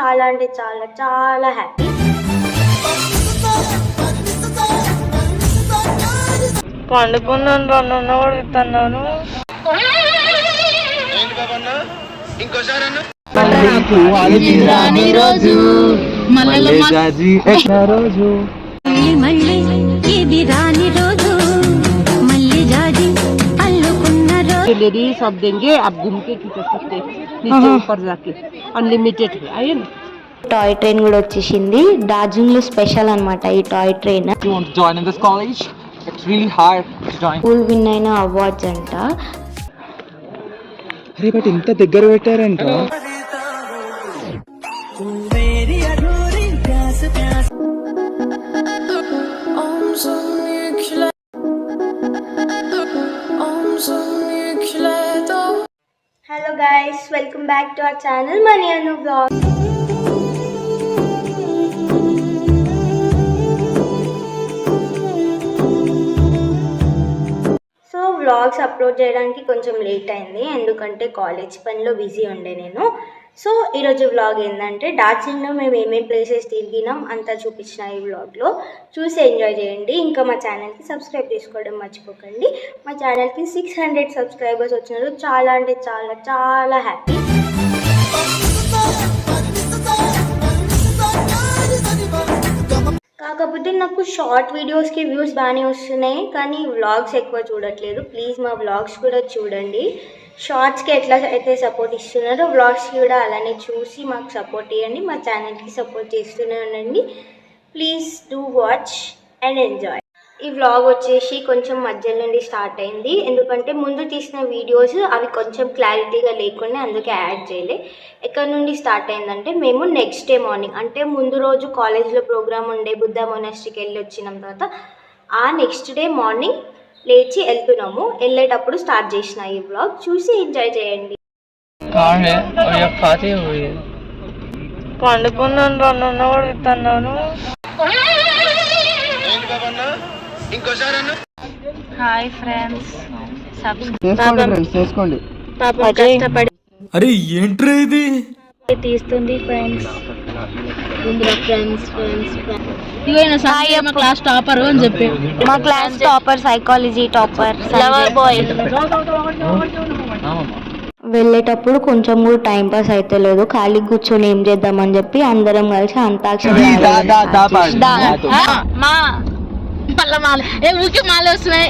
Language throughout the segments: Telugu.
చాలా అంటే చాలా చాలా హ్యాపీ. పండుకున్నాను రన్ను కూడా ఇస్తున్నాను. सब देंगे आप घूम के खींच सकते नीचे ऊपर जाके अनलिमिटेड है आइए ना. టాయ్ ట్రైన్ కూడా వచ్చేసింది. డార్జిలింగ్ లో స్పెషల్ అన్నమాట ఈ toy train. You want to join in this college? It's really hard to join. School win అయిన అవార్డ్స్ అంట. అరే బట్ ఇంత దగ్గర పెట్టారంట. Hello guys, welcome back to our channel Mani Anu blog. So vlogs upload చేయడానికి కొంచెం లేట్ అయింది, ఎందుకంటే కాలేజ్ పనిలో బిజీ ఉండే నేను. సో ఈరోజు వ్లాగ్ ఏంటంటే డార్జిలింగ్లో మేము ఏమేమి ప్లేసెస్ తిరిగినాం అంతా చూపించిన ఈ వ్లాగ్లో. చూసి ఎంజాయ్ చేయండి. ఇంకా మా ఛానల్కి సబ్స్క్రైబ్ చేసుకోవడం మర్చిపోకండి. మా ఛానల్కి 600 సబ్స్క్రైబర్స్ వచ్చినారు. చాలా అంటే చాలా చాలా హ్యాపీ. కాకపోతే నాకు షార్ట్ వీడియోస్కి వ్యూస్ బాగానే వస్తున్నాయి, కానీ వ్లాగ్స్ ఎక్కువ చూడట్లేదు. ప్లీజ్ మా వ్లాగ్స్ కూడా చూడండి. షార్ట్స్కి ఎట్లా అయితే సపోర్ట్ ఇస్తున్నారో వ్లాగ్స్కి కూడా అలానే చూసి మాకు సపోర్ట్ ఇవ్వండి. మా ఛానల్కి సపోర్ట్ చేస్తూనే ఉండండి. Please do watch and enjoy. ఈ వ్లాగ్ వచ్చేసి కొంచెం మధ్య నుండి స్టార్ట్ అయింది, ఎందుకంటే ముందు తీసిన వీడియోస్ అవి కొంచెం క్లారిటీగా లేకుండా అందుకే యాడ్ చేయలే. ఎక్కడి నుండి స్టార్ట్ అయిందంటే మేము నెక్స్ట్ డే మార్నింగ్, అంటే ముందు రోజు కాలేజ్లో ప్రోగ్రామ్ ఉండే బుద్ధ మొనాస్ట్రీకి వెళ్ళి వచ్చిన తర్వాత ఆ నెక్స్ట్ డే మార్నింగ్ లేచి వెళ్తున్నాము. వెళ్ళేటప్పుడు స్టార్ట్ చేసిన ఈ వ్లాగ్ చూసి ఎంజాయ్ చేయండి. పండుకున్నాను రన్ను కూడా ఇస్తున్నాను. హాయ్ ఫ్రెండ్స్, చేసుకోండి. కష్టపడి అరే ఏంట్రా ఇది తీస్తుంది ఫ్రెండ్స్. మా క్లాస్ టాపర్ అని చెప్పి మా class topper, psychology topper, lover boy. వెళ్ళేటప్పుడు కొంచెం కూడా టైం పాస్ అయితే లేదు, ఖాళీ కూర్చొని ఏం చేద్దామని చెప్పి అందరం కలిసి అంతాక్షరి ఊరికి మాల వస్తున్నాయి.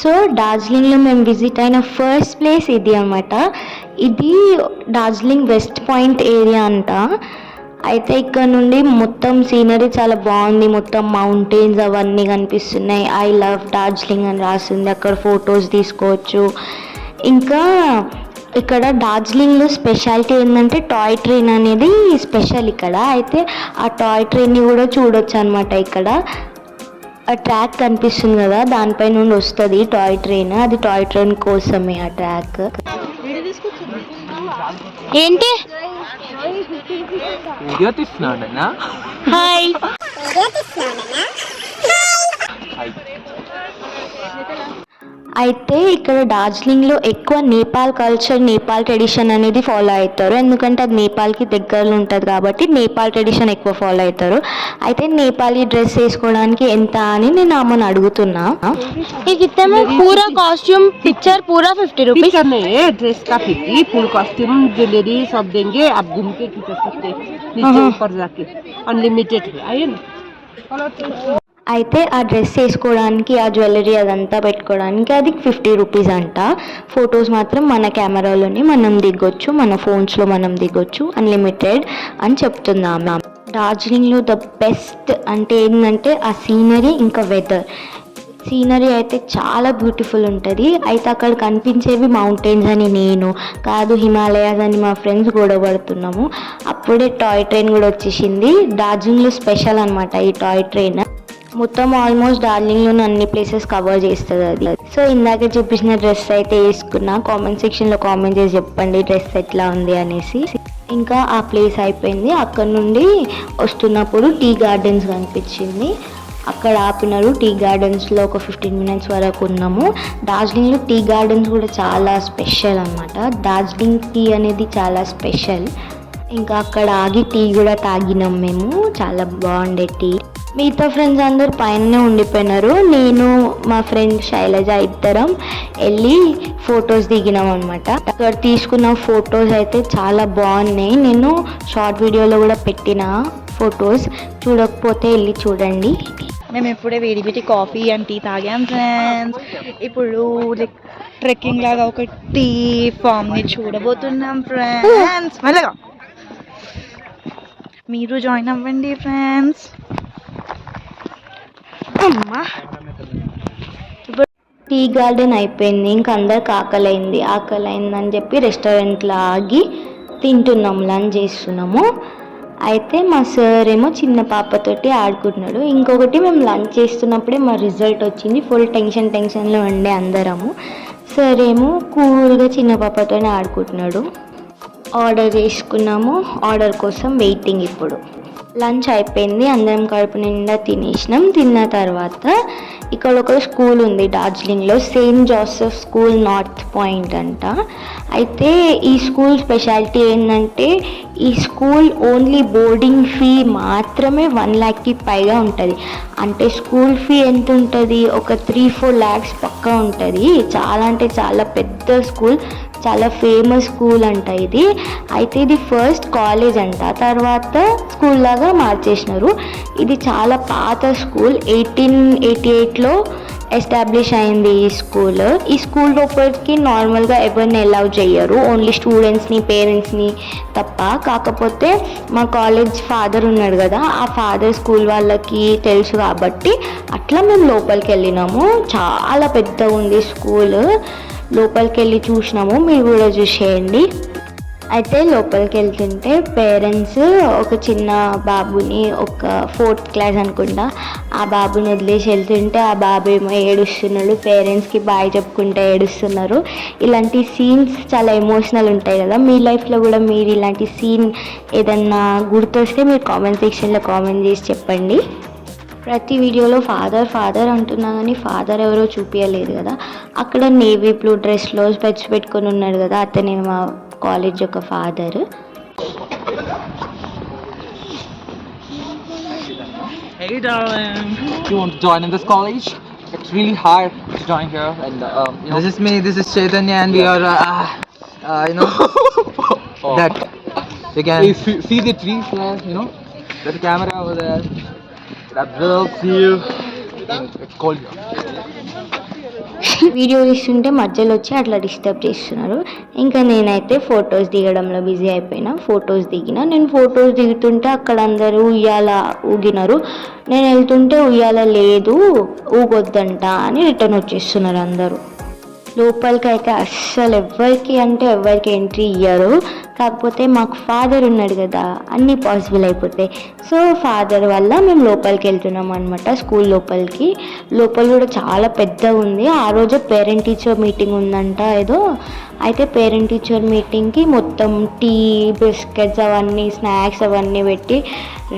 సో డార్జిలింగ్లో మేము విజిట్ అయిన ఫస్ట్ ప్లేస్ ఇది అన్నమాట. ఇది డార్జిలింగ్ వెస్ట్ పాయింట్ ఏరియా అంట. అయితే ఇక్కడ నుండి మొత్తం సీనరీ చాలా బాగుంది, మొత్తం మౌంటైన్స్ అవన్నీ కనిపిస్తున్నాయి. ఐ లవ్ డార్జిలింగ్ అని రాసింది, అక్కడ ఫొటోస్ తీసుకోవచ్చు. ఇంకా ఇక్కడ డార్జిలింగ్లో స్పెషాలిటీ ఏంటంటే టాయ్ ట్రైన్ అనేది స్పెషల్ ఇక్కడ. అయితే ఆ టాయ్ ట్రైన్ని కూడా చూడొచ్చు అనమాట. ఇక్కడ ఆ ట్రాక్ కనిపిస్తుంది కదా, దానిపై నుండి వస్తుంది టాయ్ ట్రైన్. అది టాయ్ ట్రైన్ కోసమే ఆ ట్రాక్. ఏంటి వీడియో తీస్తున్నాడన్నా? హాయ్. అయితే ఇక్కడ డార్జిలింగ్లో ఎక్కువ నేపాల్ కల్చర్, నేపాల్ ట్రెడిషన్ అనేది ఫాలో అవుతారు. ఎందుకంటే అది నేపాల్కి దగ్గరలో ఉంటుంది కాబట్టి నేపాల్ ట్రెడిషన్ ఎక్కువ ఫాలో అవుతారు. అయితే నేపాలీ డ్రెస్ వేసుకోవడానికి ఎంత అని నేను అమ్మని అడుగుతున్నా. పూరా కాస్ట్యూమ్ పిక్చర్ పూరా 50 रुपीज. ड्रेस का 50, फुल कॉस्ट्यूम ज्वेलरी सब देंगे आप घूम के खींच सकते नीचे ऊपर जाके अनलिमिटेड है आइए ना. అయితే ఆ డ్రెస్ వేసుకోవడానికి, ఆ జ్యువెలరీ అదంతా పెట్టుకోవడానికి అది 50 రూపీస్ అంట. ఫొటోస్ మాత్రం మన కెమెరాలోనే మనం దిగొచ్చు, మన ఫోన్స్లో మనం దిగొచ్చు, అన్లిమిటెడ్ అని చెప్తున్నాం. డార్జిలింగ్లో ద బెస్ట్ అంటే ఏంటంటే ఆ సీనరీ, ఇంకా వెదర్. సీనరీ అయితే చాలా బ్యూటిఫుల్ ఉంటుంది. అయితే అక్కడ కనిపించేవి మౌంటైన్స్ అని నేను కాదు, హిమాలయాస్ అని మా ఫ్రెండ్స్ గొడవ పడుతున్నాము. అప్పుడే టాయ్ ట్రైన్ కూడా వచ్చేసింది. డార్జిలింగ్లో స్పెషల్ అనమాట ఈ టాయ్ ట్రైన్. మొత్తం ఆల్మోస్ట్ డార్జిలింగ్లోని అన్ని ప్లేసెస్ కవర్ చేస్తుంది అది. సో ఇందాక చూపించిన డ్రెస్ అయితే వేసుకున్నా. కామెంట్ సెక్షన్లో కామెంట్ చేసి చెప్పండి డ్రెస్ ఎట్లా ఉంది అనేసి. ఇంకా ఆ ప్లేస్ అయిపోయింది. అక్కడ నుండి వస్తున్నప్పుడు టీ గార్డెన్స్ కనిపించింది. అక్కడ ఆపినారు. టీ గార్డెన్స్లో ఒక 15 minutes వరకు ఉన్నాము. డార్జిలింగ్లో టీ గార్డెన్స్ కూడా చాలా స్పెషల్ అనమాట. డార్జిలింగ్ టీ అనేది చాలా స్పెషల్. ఇంకా అక్కడ ఆగి టీ కూడా తాగినాం మేము. చాలా బాగుండే టీ. మిగతా ఫ్రెండ్స్ అందరు పైననే ఉండిపోయినారు. నేను మా ఫ్రెండ్ శైలజ ఇద్దరం వెళ్ళి ఫొటోస్ దిగినాం అనమాట. అక్కడ తీసుకున్న ఫొటోస్ అయితే చాలా బాగున్నాయి. నేను షార్ట్ వీడియోలో కూడా పెట్టిన ఫొటోస్. చూడకపోతే వెళ్ళి చూడండి. మేము ఇప్పుడే వేడి కాఫీ అండ్ టీ తాగాం ఫ్రెండ్స్. ఇప్పుడు ట్రెక్కింగ్ లాగా ఒక టీ ఫామ్ని చూడబోతున్నాం ఫ్రెండ్స్. మెల్లగా మీరు జాయిన్ అవ్వండి ఫ్రెండ్స్. అమ్మా ఇప్పుడు టీ గార్డెన్ అయిపోయింది. ఇంకా అందరికి ఆకలైందని చెప్పి రెస్టారెంట్లో ఆగి తింటున్నాం, లంచ్ చేస్తున్నాము. అయితే మా సార్ ఏమో చిన్న పాపతోటి ఆడుకుంటున్నాడు. ఇంకొకటి మేము లంచ్ చేస్తున్నప్పుడే మా రిజల్ట్ వచ్చింది. ఫుల్ టెన్షన్లో ఉండే అందరము. సార్ ఏమో కూల్గా చిన్న పాపతో ఆడుకుంటున్నాడు. ఆర్డర్ చేసుకున్నాము. ఆర్డర్ కోసం వెయిటింగ్. ఇప్పుడు లంచ్ అయిపోయింది. అందరం కడుపు నిండా తినేసినాం. తిన్న తర్వాత ఇక్కడ ఒక స్కూల్ ఉంది డార్జిలింగ్లో, saint Joseph school north point అంట. అయితే ఈ స్కూల్ స్పెషాలిటీ ఏంటంటే ఈ స్కూల్ ఓన్లీ బోర్డింగ్ ఫీ మాత్రమే 1 lakhకి పైగా ఉంటుంది. అంటే స్కూల్ ఫీ ఎంత ఉంటుంది? ఒక 3-4 lakhs పక్కా ఉంటుంది. చాలా అంటే చాలా పెద్ద స్కూల్, చాలా ఫేమస్ స్కూల్ అంట ఇది. అయితే ఇది ఫస్ట్ కాలేజ్ అంట, తర్వాత స్కూల్ లాగా మార్చేసినారు. ఇది చాలా పాత స్కూల్, 1888లో ఎస్టాబ్లిష్ అయింది ఈ స్కూల్. ఈ స్కూల్ లోపలికి నార్మల్గా ఎవరిని అలౌ చేయరు, ఓన్లీ స్టూడెంట్స్ని, పేరెంట్స్ని తప్ప. కాకపోతే మా కాలేజ్ ఫాదర్ ఉన్నాడు కదా, ఆ ఫాదర్ స్కూల్ వాళ్ళకి తెలుసు కాబట్టి అట్లా మేము లోపలికి వెళ్ళినాము. చాలా పెద్దగా ఉంది స్కూల్. లోపలికి వెళ్ళి చూసినాము, మీరు కూడా చూసేయండి. అయితే లోపలికి వెళ్తుంటే పేరెంట్స్ ఒక చిన్న బాబుని, ఒక 4th class అనుకుంటా, ఆ బాబుని వదిలేసి వెళ్తుంటే ఆ బాబు ఏమో ఏడుస్తున్నాడు. పేరెంట్స్కి బాయ్ చెప్పుకుంటే ఏడుస్తున్నారు. ఇలాంటి సీన్స్ చాలా ఎమోషనల్ ఉంటాయి కదా. మీ లైఫ్లో కూడా మీరు ఇలాంటి సీన్ ఏదన్నా గుర్తొస్తే మీరు కామెంట్ సెక్షన్లో కామెంట్ చేసి చెప్పండి. ప్రతి వీడియోలో ఫాదర్ అంటున్నా కానీ ఫాదర్ ఎవరో చూపించలేదు కదా. అక్కడ నేవీ బ్లూ డ్రెస్లో స్పెట్స్ పెట్టుకొని ఉన్నాడు కదా, అతనే మా కాలేజ్ యొక్క father. Hey darling, you want to join in this college? It's really hard to join here, and you know. This is me. This is Chaitanya, and we are, you know, that you can See the trees there, you know. There's a camera over there. It observes you. It's cold here. Video తీస్తుంటే మధ్యలో వచ్చి అట్లా డిస్టర్బ్ చేస్తున్నారు. ఇంకా నేనైతే ఫొటోస్ దిగడంలో బిజీ అయిపోయినా. ఫొటోస్ దిగిన. నేను ఫొటోస్ దిగుతుంటే అక్కడ అందరూ ఉయ్యాల ఊగినారు. నేను వెళ్తుంటే ఉయ్యాల లేదు, ఊగొద్దంట అని రిటర్న్ వచ్చేస్తున్నారు అందరూ. లోపలికి అయితే అస్సలు ఎవరికి ఎంట్రీ ఇయ్యరు. కాకపోతే మాకు ఫాదర్ ఉన్నాడు కదా, అన్నీ పాసిబుల్ అయిపోతాయి. సో ఫాదర్ వల్ల మేము లోపలికి వెళ్తున్నాం అనమాట, స్కూల్ లోపలికి. లోపల కూడా చాలా పెద్దగా ఉంది. ఆ రోజు పేరెంట్ టీచర్ మీటింగ్ ఉందంట ఏదో. అయితే పేరెంట్ టీచర్ మీటింగ్కి మొత్తం టీ, బిస్కెట్స్ అవన్నీ, స్నాక్స్ అవన్నీ పెట్టి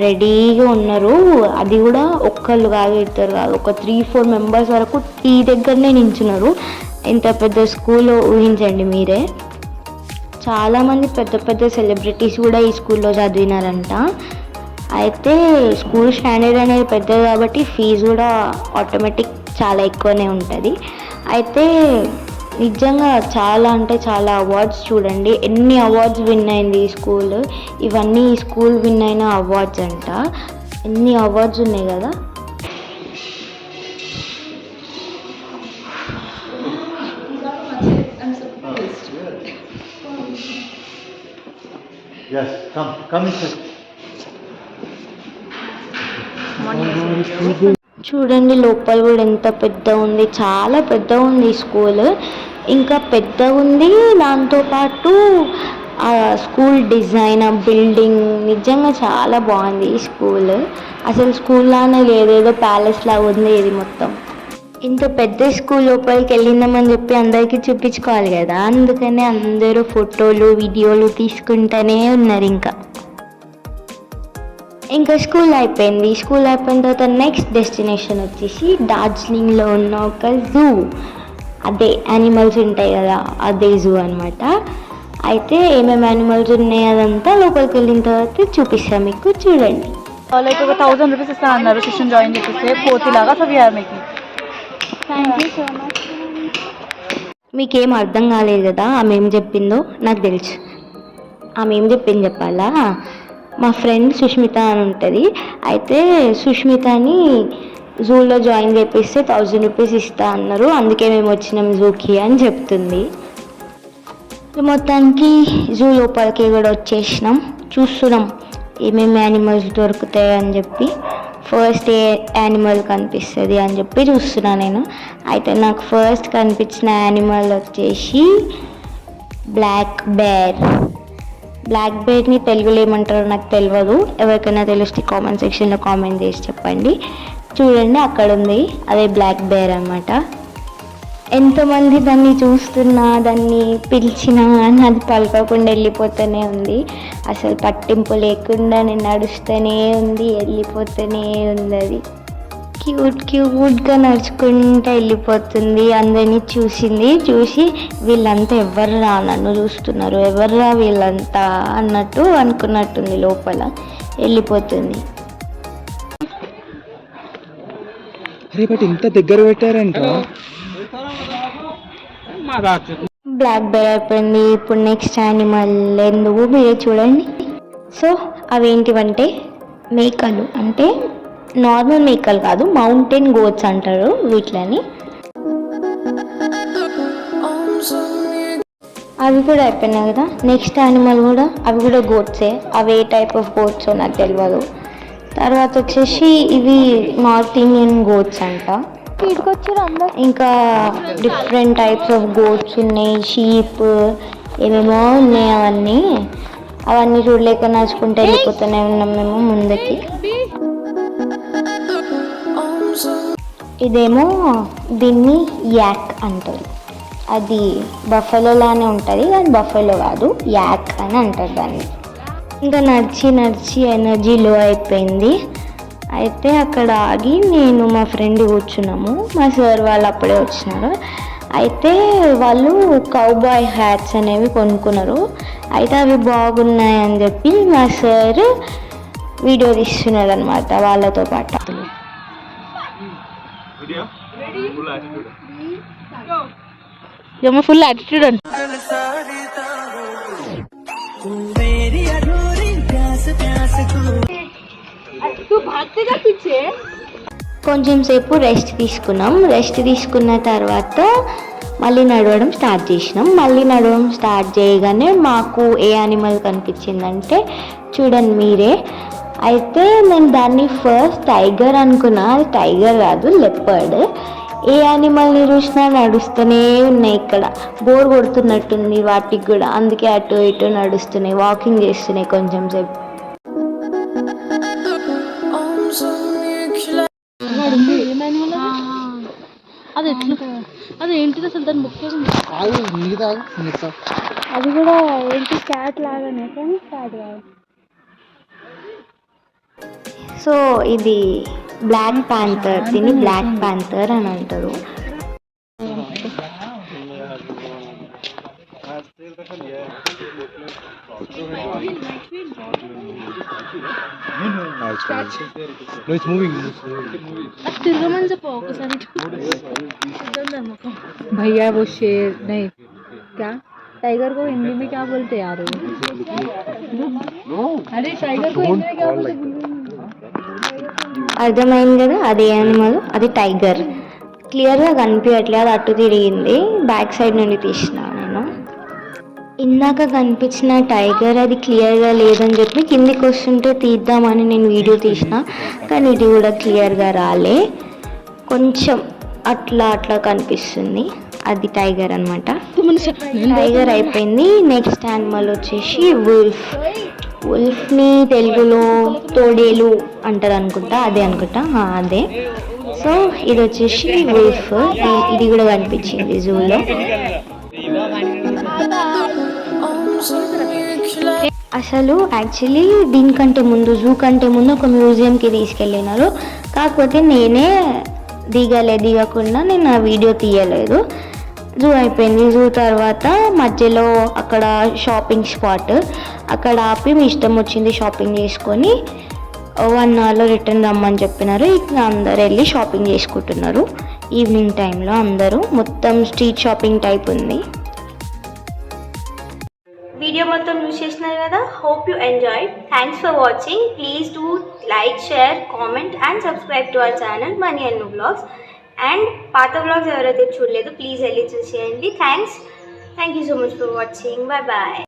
రెడీగా ఉన్నారు. అది కూడా ఒక్కళ్ళు కాదు, ఇద్దరు కాదు, ఒక 3-4 members వరకు టీ దగ్గరనే నించున్నారు. ఎంత పెద్ద స్కూల్ ఊహించండి మీరే. చాలామంది పెద్ద సెలబ్రిటీస్ కూడా ఈ స్కూల్లో చదివినారంట. అయితే స్కూల్ స్టాండర్డ్ అనేది పెద్దది కాబట్టి ఫీజు కూడా ఆటోమేటిక్ చాలా ఎక్కువనే ఉంటుంది. అయితే నిజంగా చాలా అంటే చాలా అవార్డ్స్ చూడండి, ఎన్ని అవార్డ్స్ విన్ అయింది ఈ స్కూల్. ఇవన్నీ ఈ స్కూల్ విన్ అయిన అవార్డ్స్ అంట. ఎన్ని అవార్డ్స్ ఉన్నాయి కదా. Yes, come inside. చూడండి లోపల కూడా ఎంత పెద్ద ఉంది, చాలా పెద్ద ఉంది ఈ స్కూల్. ఇంకా పెద్ద ఉంది, దాంతోపాటు ఆ స్కూల్ డిజైన్, ఆ బిల్డింగ్ నిజంగా చాలా బాగుంది ఈ స్కూల్. అసలు స్కూల్ లానే లేదు, ఏదో ప్యాలెస్ లాగా ఉంది ఇది మొత్తం. ఇంత పెద్ద స్కూల్ లోపలికి వెళ్ళిందామని చెప్పి అందరికీ చూపించుకోవాలి కదా, అందుకనే అందరూ ఫోటోలు వీడియోలు తీసుకుంటూనే ఉన్నారు. ఇంకా స్కూల్ అయిపోయింది. స్కూల్ అయిపోయిన తర్వాత నెక్స్ట్ డెస్టినేషన్ వచ్చేసి డార్జిలింగ్లో ఉన్న ఒక జూ. అదే యానిమల్స్ ఉంటాయి కదా, అదే జూ అనమాట. అయితే ఏమేమి యానిమల్స్ ఉన్నాయి అదంతా లోపలికి వెళ్ళిన తర్వాత చూపిస్తాం మీకు, చూడండి. లైక్ ఒక 1000 రూపీస్ ఇస్తా అన్నారు ట్యూషన్ జాయిన్ చేపిస్తే కోతిలాగా. So we are making. Thank you so much. మీకేం అర్థం కాలేదు కదా ఆమె ఏం చెప్పిందో? నాకు తెలుసు ఆమె ఏం చెప్పింది చెప్పాలా. మా ఫ్రెండ్ సుష్మిత అని ఉంటుంది. అయితే సుష్మితని జూలో జాయిన్ చేపిస్తే 1000 రూపీస్ ఇస్తా అన్నారు, అందుకే మేము వచ్చినాం జూకి అని చెప్తుంది. మొత్తానికి జూ లోపలికి కూడా వచ్చేసినాం. చూస్తున్నాం ఏమేమి యానిమల్స్ దొరుకుతాయి అని చెప్పి. ఫస్ట్ ఏ యానిమల్ కనిపిస్తుంది అని చెప్పి చూస్తున్నా నేను. అయితే నాకు ఫస్ట్ కనిపించిన యానిమల్ వచ్చేసి బ్లాక్ బేర్. బ్లాక్ బేర్ని తెలుగులో ఏమంటారో నాకు తెలియదు, ఎవరికైనా తెలిస్తే కామెంట్ సెక్షన్లో కామెంట్ చేసి చెప్పండి. చూడండి అక్కడ ఉంది, అదే బ్లాక్ బేర్ అనమాట. ఎంతమంది దాన్ని చూస్తున్నా, దాన్ని పిలిచినా అని అది పలకకుండా వెళ్ళిపోతూనే ఉంది. అసలు పట్టింపు లేకుండా నేను నడుస్తూనే ఉంది, వెళ్ళిపోతూనే ఉంది. అది క్యూట్గా నడుచుకుంటూ వెళ్ళిపోతుంది. అందరినీ చూసి వీళ్ళంతా ఎవర్రా నన్ను చూస్తున్నారు, ఎవర్రా వీళ్ళంతా అన్నట్టు అనుకున్నట్టుంది, లోపల వెళ్ళిపోతుంది. ఇంత దగ్గర పెట్టారంట. బ్లాక్ బేర్ అయిపోయింది. ఇప్పుడు నెక్స్ట్ యానిమల్ ఎందుకు మీరే చూడండి. సో అవేంటివంటే మేకలు, అంటే నార్మల్ మేకలు కాదు, మౌంటైన్ గోట్స్ అంటారు వీటిని. అవి కూడా అయిపోయినాయి కదా. నెక్స్ట్ యానిమల్ కూడా, అవి కూడా గోట్సే. అవి ఏ టైప్ ఆఫ్ గోట్స్ నాకు తెలియదు. తర్వాత వచ్చేసి ఇవి నార్త్ ఇండియన్ గోట్స్ అంట. ఇంకా డిఫరెంట్ టైప్స్ ఆఫ్ గోట్స్ ఉన్నాయి, షీప్ ఏమేమో ఉన్నాయి. అవన్నీ చూడలేక నడుచుకుంటూ వెళ్ళిపోతూనే ఉన్నాం మేము ముందుకి. ఇదేమో దీన్ని యాక్ అంటారు. అది బఫెలో లానే ఉంటుంది, కానీ బఫెలో కాదు, యాక్ అని అంటారు దాన్ని. ఇంకా నడిచి ఎనర్జీ లో అయిపోయింది. అయితే అక్కడ ఆగి నేను మా ఫ్రెండ్ కూర్చున్నాము. మా సార్ వాళ్ళు అప్పుడే వచ్చినారు. అయితే వాళ్ళు కౌబాయ్ హ్యాట్స్ అనేవి కొనుక్కున్నారు. అయితే అవి బాగున్నాయని చెప్పి మా సార్ వీడియో తీస్తున్నారు అనమాట వాళ్ళతో పాటు. ఫుల్ యాటిట్యూడ్ అంట. కొంచెం సేపు రెస్ట్ తీసుకున్నాం. రెస్ట్ తీసుకున్న తర్వాత మళ్ళీ నడవడం స్టార్ట్ చేసినాం. మళ్ళీ నడవడం స్టార్ట్ చేయగానే మాకు ఏ యానిమల్ కనిపించిందంటే చూడండి మీరే. అయితే నేను దాన్ని ఫస్ట్ టైగర్ అనుకున్నా, అది టైగర్ కాదు, లెపర్డ్. ఏ యానిమల్ని చూసినా నడుస్తూనే ఉన్నాయి. ఇక్కడ బోర్ కొడుతున్నట్టుంది వాటికి కూడా, అందుకే అటు ఇటు నడుస్తున్నాయి, వాకింగ్ చేస్తున్నాయి కొంచెం సేపు. అది ఎట్లా, అది ఏంటిది అసలు దాని ముఖ్యం? అది కూడా ఏంటి, క్యాట్ లాగానే కానీ క్యాట్ కాదు. సో ఇది బ్లాక్ ప్యాంథర్, దీన్ని బ్లాక్ ప్యాంథర్ అని అంటారు. తిరగమని చెప్పు ఒకసారి. भैया वो शेर नहीं, क्या टाइगर को हिंदी में क्या बोलते यार? अरे टाइगर को हिंदी में क्या बोलते? అర్థమైంది కదా, అది యానిమల్, అది టైగర్. క్లియర్గా కనిపించట్లేదు, అది అటు తిరిగింది. బ్యాక్ సైడ్ నుండి తీసిన నేను. ఇందాక కనిపించిన టైగర్ అది క్లియర్గా లేదని చెప్పి కిందికి వస్తుంటే తీద్దామని నేను వీడియో తీసిన, కానీ ఇది కూడా క్లియర్గా రాలే. కొంచెం అట్లా కనిపిస్తుంది, అది టైగర్ అనమాట. టైగర్ అయిపోయింది. నెక్స్ట్ యానిమల్ వచ్చేసి వుల్ఫ్ని తెలుగులో తోడేలు అంటారు అనుకుంటా, అదే. సో ఇది వచ్చేసి వుల్ఫ్. ఇది కూడా కనిపించింది జూలో. అసలు యాక్చువల్లీ దీనికంటే ముందు, జూ కంటే ముందు ఒక మ్యూజియంకి తీసుకెళ్ళినారు. కాకపోతే నేనే దిగకుండా నేను ఆ వీడియో తీయలేదు. జూ అయిపోయింది. జూ తర్వాత మధ్యలో అక్కడ షాపింగ్ స్పాట్, అక్కడ ఆపి మీ ఇష్టం వచ్చింది షాపింగ్ చేసుకొని 1 అవర్లో రిటర్న్ రమ్మని చెప్పినారు. ఇక అందరు వెళ్ళి షాపింగ్ చేసుకుంటున్నారు. ఈవినింగ్ టైంలో అందరూ మొత్తం స్ట్రీట్ షాపింగ్ టైప్ ఉంది. వీడియో మొత్తం యూజ్ చేసినారు కదా. Hope you enjoy. Thanks for watching. Please do like, share, comment and subscribe to our channel Mani Annu vlogs. And పాత వ్లాగ్స్ ఎవరైతే చూడలేదు ప్లీజ్ వెళ్ళి చూసేయండి. Thank you so much for watching. Bye.